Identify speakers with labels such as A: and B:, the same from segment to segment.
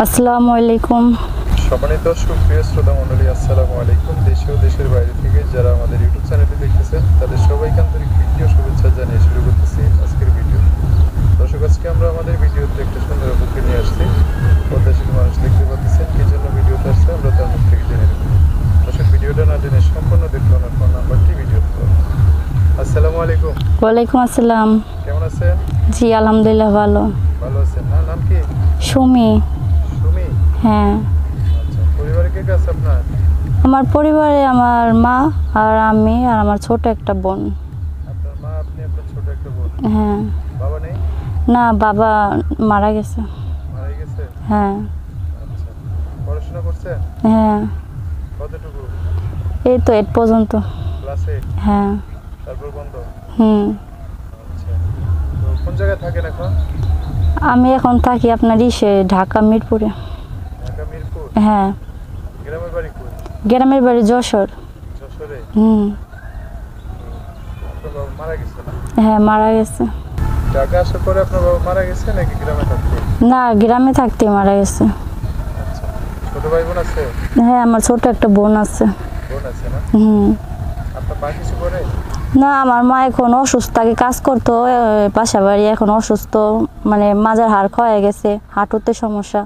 A: আসসালামু আলাইকুম।
B: সম্মানিত সুপ্রিয় শ্রোতা মণ্ডলী, আসসালামু আলাইকুম। দেশে ও দেশের বাইরে থেকে যারা আমাদের ইউটিউব চ্যানেলটি দেখতেছেন তাদের সবাইকে আন্তরিক ভিডিও শুভেচ্ছা জানিয়ে শুরু করতেছি আজকের ভিডিও। দর্শক, আজকে আমরা আমাদের ভিডিওতে একটা সুন্দর অপুকে নিয়ে আসছি। পদ্মাশীল মানুষ দেখতে পাচ্ছেন, কি জন্য ভিডিওতে আসছে আমরা তার মুখ থেকে জেনে নেব। দর্শক, ভিডিওটা না জেনে সম্পূর্ণ দেখুন। আমার ফোন নাম্বারটি ভিডিওতে পাবেন। আসসালামু আলাইকুম।
A: ওয়ালাইকুম আসসালাম।
B: কেমন আছেন?
A: জি আলহামদুলিল্লাহ ভালো।
B: ভালো আছেন না? নাম কি?
A: সুমি।
B: সুমি?
A: হ্যাঁ।
B: আচ্ছা, পরিবারে কে কে আছে আপনার?
A: আমার পরিবারে আমার মা আর আমি আর আমার ছোট একটা বোন।
B: আপনার মা, আপনি, আপনার ছোট একটা বোন।
A: হ্যাঁ।
B: বাবা নেই?
A: না, বাবা মারা গেছে।
B: মারা গেছে?
A: হ্যাঁ।
B: আচ্ছা, পড়াশোনা করছেন?
A: হ্যাঁ,
B: কতটুকু?
A: এই তো 8 পর্যন্ত।
B: ক্লাস 8?
A: হ্যাঁ।
B: তারপর বন্ধ? আচ্ছা, তো কোন জায়গায় থাকেন এখন?
A: আমি এখন থাকি আপনার ঢাকা মিরপুরে।
B: ঢাকা মিরপুর?
A: হ্যাঁ।
B: গ্রামের বাড়ি কই?
A: গ্রামের বাড়ি যশোর।
B: যশোরে? আপনার বাবা মারা গেছে না?
A: হ্যাঁ, মারা গেছে।
B: ঢাকা আসার পরে আপনার বাবা মারা গেছে নাকি গ্রামে থাকতে?
A: না, গ্রামে থাকতে মারা গেছে।
B: আচ্ছা, ছোট ভাই বোন আছে?
A: হ্যাঁ, আমার ছোট একটা বোন আছে।
B: বোন আছে না? আপনার মা কিছু করে?
A: না, আমার মা এখন অসুস্থ, আগে কাজ করতো বাসা বাড়ি, এখন অসুস্থ, মানে মাজার হাড় ক্ষয়ে গেছে, হাঁটুতে সমস্যা।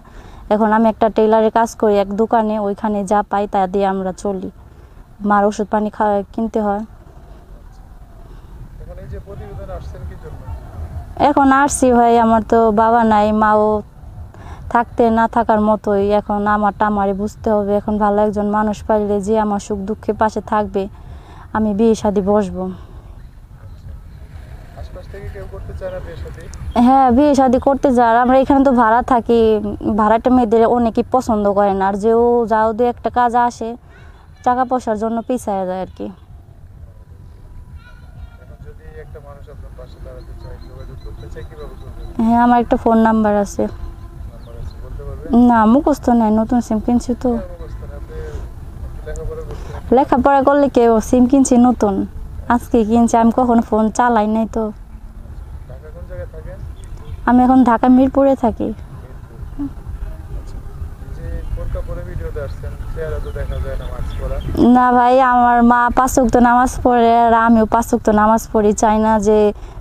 A: এখন আমি একটা টেইলারে কাজ করি এক দোকানে, ওইখানে যা পাই তা দিয়ে আমরা চলি। মার ওষুধ পানি কিনতে হয়।
B: এখন এই যে প্রতিবেদন আসছেন কি জন্য?
A: এখন আসছি ভাই, আমার তো বাবা নাই, মাও থাকতে না থাকার মতোই। এখন আমারই বুঝতে হবে, এখন ভালো একজন মানুষ পাইলে যে আমার সুখ দুঃখে পাশে থাকবে, আমি বিয়ে শাদী বসবো।
B: আশপাশ থেকে কেউ করতে চায় না বিয়ে শাদী?
A: হ্যাঁ, বিয়ে শাদী করতে যার, আমরা এখানে তো ভাড়া থাকি, ভাড়াটা মেয়েদের অনেকেই পছন্দ করে না, আর যেও যাও দু একটা কাজ আসে টাকা পয়সার জন্য পিছায় যায় আর কি।
B: এখন যদি একটা মানুষ আপনার পাশে দাঁড়াতে চায়, যোগাযোগ করতে চায়, কিভাবে করবে?
A: হ্যাঁ, আমার একটা ফোন নাম্বার আছে।
B: নাম্বার আছে, বলতে পারবেন?
A: না, মুখস্থ নাই, নতুন সিম কিনছি তো।
B: আপনি লেখাপড়া করছেন?
A: লেখাপড়া করলে কেউ, সিম কিনছি নতুন, আজকে কিনছি, আমি কখনো ফোন চালাই নাই তো।
B: ঢাকা কোন জায়গায় থাকেন?
A: আমি এখন ঢাকা মিরপুরে থাকি।
B: যে বোরকা পরে ভিডিওতে আসছেন, চেহারা তো দেখা যায় না মাস্ক পরা।
A: না ভাই, আমার মা 5 ওয়াক্ত নামাজ পড়ে আর আমিও 5 ওয়াক্ত নামাজ পড়ি, চাই না যে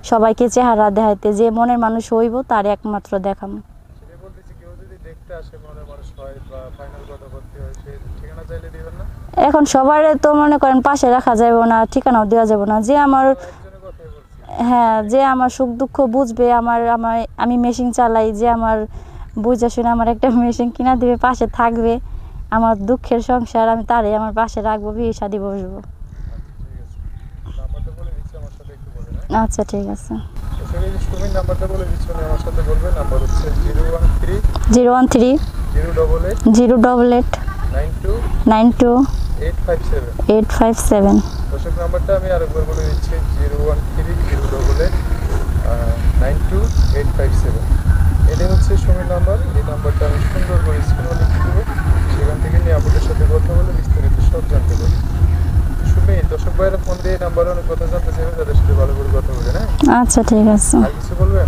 A: সবাইকে চেহারা দেখাইতে, যে মনের মানুষ হইব তার একমাত্র দেখাম।
B: সেটা বলতেছি, কেউ যদি দেখতে আসে মনের মানুষ হয় বা ফাইনাল কথা বলতে হয়, সে ঠিকানা চাইলে দিবেন না?
A: এখন সবার তো মনে করেন পাশে রাখা যাবে না, ঠিকানাও দেওয়া যাবে না, যে আমার,
B: একজনের কথাই বলছি।
A: হ্যাঁ, যে আমার সুখ দুঃখ বুঝবে, আমি মেশিন চালাই, যে আমার বুঝে শুনে আমার একটা মেশিন কিনা দিবে, পাশে থাকবে, আমার দুঃখের সংসার আমি তারে আমার পাশে রাখবো, বিয়ে শাদী বসবো।
B: ঠিক আছে, নাম্বারটা বলে দিচ্ছি, আমার সাথে একটু বলে নেন।
A: আচ্ছা ঠিক আছে।
B: আসলে এই যে সুমির নাম্বারটা বলে দিচ্ছি, উনি আমার সাথে বলবেন। নাম্বার হচ্ছে 013
A: 013
B: 088
A: 088
B: 92
A: 92
B: 857।
A: 857।
B: দর্শক, নাম্বারটা আমি আরেকবার বলে দিচ্ছি, 013 088 92 857। এটাই হচ্ছে সুমির নাম্বার। এই নাম্বারটা আমি সুন্দর করে স্ক্রিনে লিখে দেবো, সেখান থেকে নিয়ে আপনাদের সাথে কথা বলে বিস্তারিত সব জানতে পারবো। সুমি, দর্শক ভাইরা ফোন দিয়ে নাম্বারে অনেক কথা জানতে চাইবে, তাদের সাথে ভালো করে কথা বলে। হ্যাঁ,
A: আচ্ছা ঠিক আছে।
B: আর কিছু বলবেন?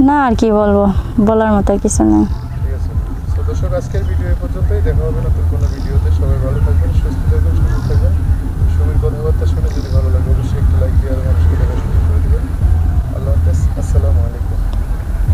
A: না, আর কি বলবো, বলার মতো কিছু নেই।
B: ঠিক আছে। তো দর্শক, আজকের ভিডিও এই পর্যন্তই। দেখা হবে নতুন কোনো ভিডিওতে। সবাই ভালো থাকবেন, সুস্থ থাকবেন, সুন্দর থাকবেন। সুমির কথাবার্তা শুনে যদি ভালো লাগে অবশ্যই একটু লাইক দিয়ে আর মানুষকে দেখা শুরু করে দেবেন। আল্লাহ হাফেজ, আসসালামু আলাইকুম।